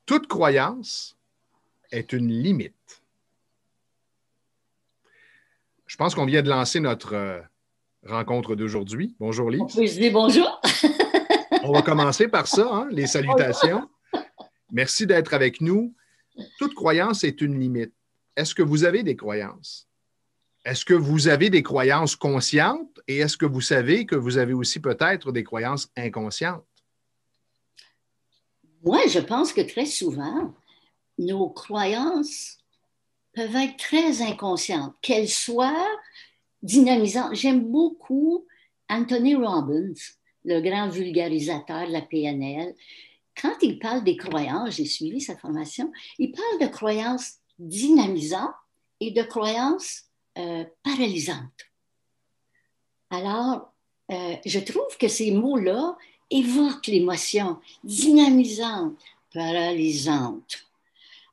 Toute croyance est une limite. Je pense qu'on vient de lancer notre rencontre d'aujourd'hui. Bonjour On Lise. peut se dire bonjour. On va commencer par ça, hein, les salutations. Merci d'être avec nous. Toute croyance est une limite. Est-ce que vous avez des croyances? Est-ce que vous avez des croyances conscientes et est-ce que vous savez que vous avez aussi peut-être des croyances inconscientes? Moi, je pense que très souvent, nos croyances peuvent être très inconscientes, qu'elles soient dynamisantes. J'aime beaucoup Anthony Robbins, le grand vulgarisateur de la PNL. Quand il parle des croyances, j'ai suivi sa formation, il parle de croyances dynamisantes et de croyances paralysantes. Alors, je trouve que ces mots-là évoquent l'émotion dynamisante, paralysante.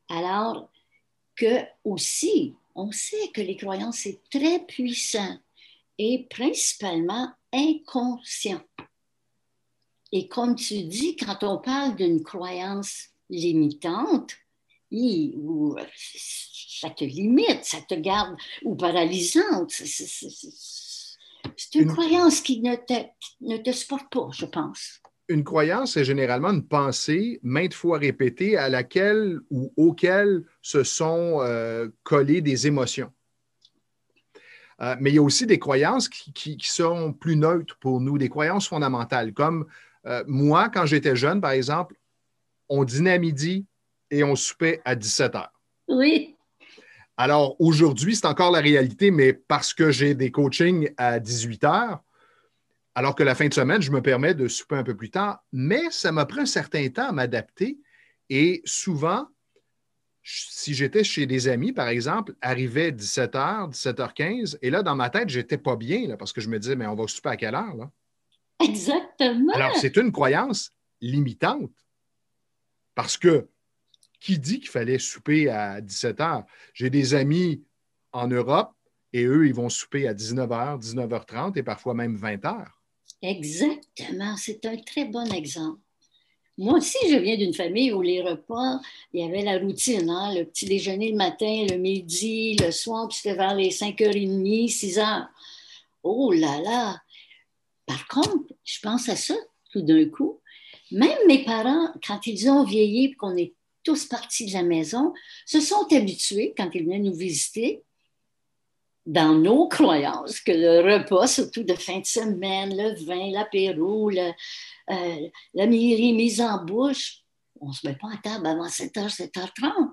Alors que aussi, on sait que les croyances, c'est très puissant et principalement inconscient. Et comme tu dis, quand on parle d'une croyance limitante, ça te limite, ça te garde, ou paralysante, c'est une Une, croyance qui ne te supporte pas, je pense. une croyance est généralement une pensée maintes fois répétée à laquelle ou auquel se sont collées des émotions. Mais il y a aussi des croyances qui sont plus neutres pour nous, des croyances fondamentales, comme moi, quand j'étais jeune, par exemple, on dînait à midi et on soupait à 17 heures. Oui. Alors, aujourd'hui, c'est encore la réalité, mais parce que j'ai des coachings à 18 heures, alors que la fin de semaine, je me permets de souper un peu plus tard, mais ça m'a pris un certain temps à m'adapter et souvent, si j'étais chez des amis, par exemple, arrivait 17h, 17h15, et là, dans ma tête, j'étais pas bien là, parce que je me disais, mais on va souper à quelle heure, là? Alors, Exactement. c'est une croyance limitante parce que qui dit qu'il fallait souper à 17h? J'ai des amis en Europe et eux, ils vont souper à 19h, 19h30 et parfois même 20h. Exactement. C'est un très bon exemple. Moi aussi, je viens d'une famille où les repas, il y avait la routine, hein, le petit déjeuner le matin, le midi, le soir, puis c'était vers les 5h30, 6h. Oh là là! Par contre, je pense à ça tout d'un coup. Même mes parents, quand ils ont vieilli et qu'on est tous partis de la maison, se sont habitués, quand ils venaient nous visiter, dans nos croyances, que le repas, surtout de fin de semaine, le vin, l'apéro, la mise en bouche, on ne se met pas à table avant 7h, 7h30.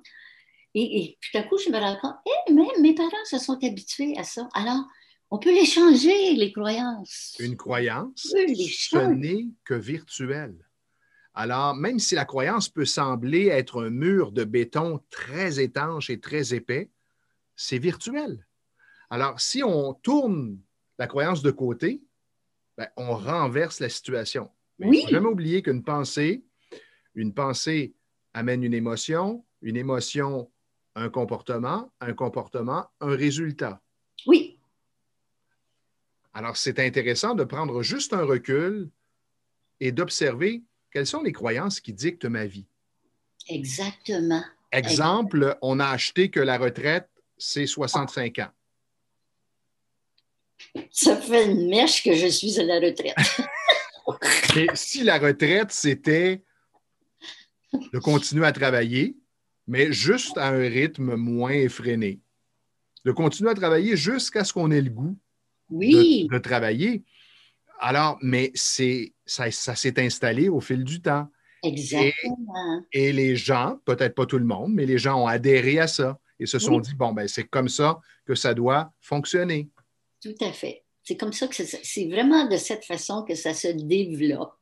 Et tout à coup, je me rends compte, même mes parents se sont habitués à ça. Alors, on peut les changer, les croyances. Une On croyance, peut les ce changer. n'est que virtuel. Alors, même si la croyance peut sembler être un mur de béton très étanche et très épais, c'est virtuel. Alors, si on tourne la croyance de côté, ben, on renverse la situation. Mais il ne faut jamais Oui, oublier une pensée amène une émotion, un comportement, un résultat. oui, Alors, c'est intéressant de prendre juste un recul et d'observer quelles sont les croyances qui dictent ma vie. exactement. Exemple, on a acheté que la retraite, c'est 65 ans. Ça fait une mèche que je suis à la retraite. Mais si la retraite, c'était de continuer à travailler, mais juste à un rythme moins effréné, de continuer à travailler jusqu'à ce qu'on ait le goût Oui, de travailler. Alors, mais ça s'est installé au fil du temps. Et, exactement. et les gens, peut-être pas tout le monde, mais les gens ont adhéré à ça et se sont Oui, dit, bon, ben, c'est comme ça que ça doit fonctionner. tout à fait. C'est comme ça que c'est vraiment de cette façon que ça se développe.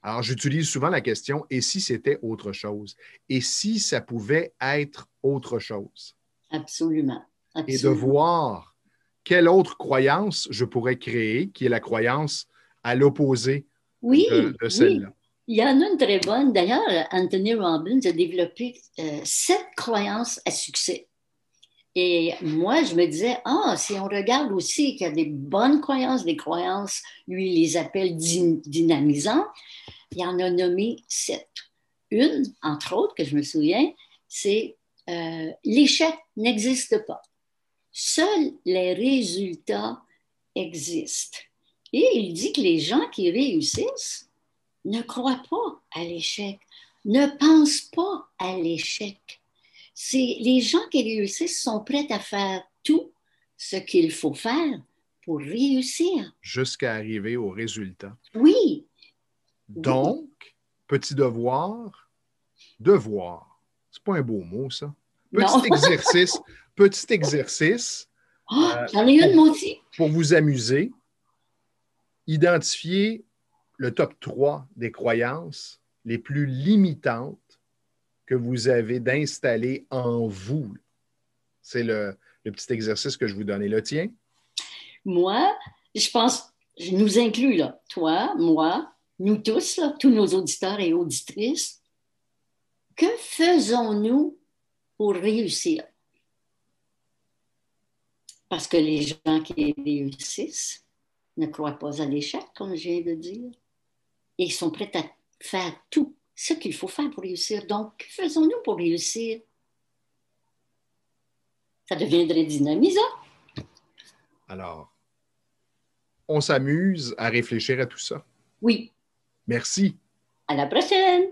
Alors, j'utilise souvent la question, et si c'était autre chose? Et si ça pouvait être autre chose? Absolument. Et de Absolument. voir quelle autre croyance je pourrais créer, qui est la croyance à l'opposé Oui, de oui. celle-là. Il y en a une très bonne. D'ailleurs, Anthony Robbins a développé 7 croyances à succès. Et moi, je me disais, si on regarde aussi qu'il y a des bonnes croyances, des croyances, lui, il les appelle dynamisants, il en a nommé 7. une, entre autres, que je me souviens, c'est l'échec n'existe pas. Seuls les résultats existent. Et il dit que les gens qui réussissent ne croient pas à l'échec, ne pensent pas à l'échec. Les gens qui réussissent sont prêts à faire tout ce qu'il faut faire pour réussir. Jusqu'à arriver au résultat. Oui. Donc, petit devoir, devoir. C'est pas un beau mot, ça. Petit exercice Oh, j'en ai une, moi aussi. Pour vous amuser. Identifier le top 3 des croyances les plus limitantes que vous avez d'installer en vous. C'est le petit exercice que je vous donne. Et le tien? Moi, je pense, je nous inclus, là, toi, moi, nous tous, là, tous nos auditeurs et auditrices. Que faisons-nous pour réussir? Parce que les gens qui réussissent ne croient pas à l'échec, comme je viens de dire, et ils sont prêts à faire tout ce qu'il faut faire pour réussir. Donc, que faisons-nous pour réussir? Ça deviendrait dynamisant. Alors, on s'amuse à réfléchir à tout ça. Oui. Merci. À la prochaine!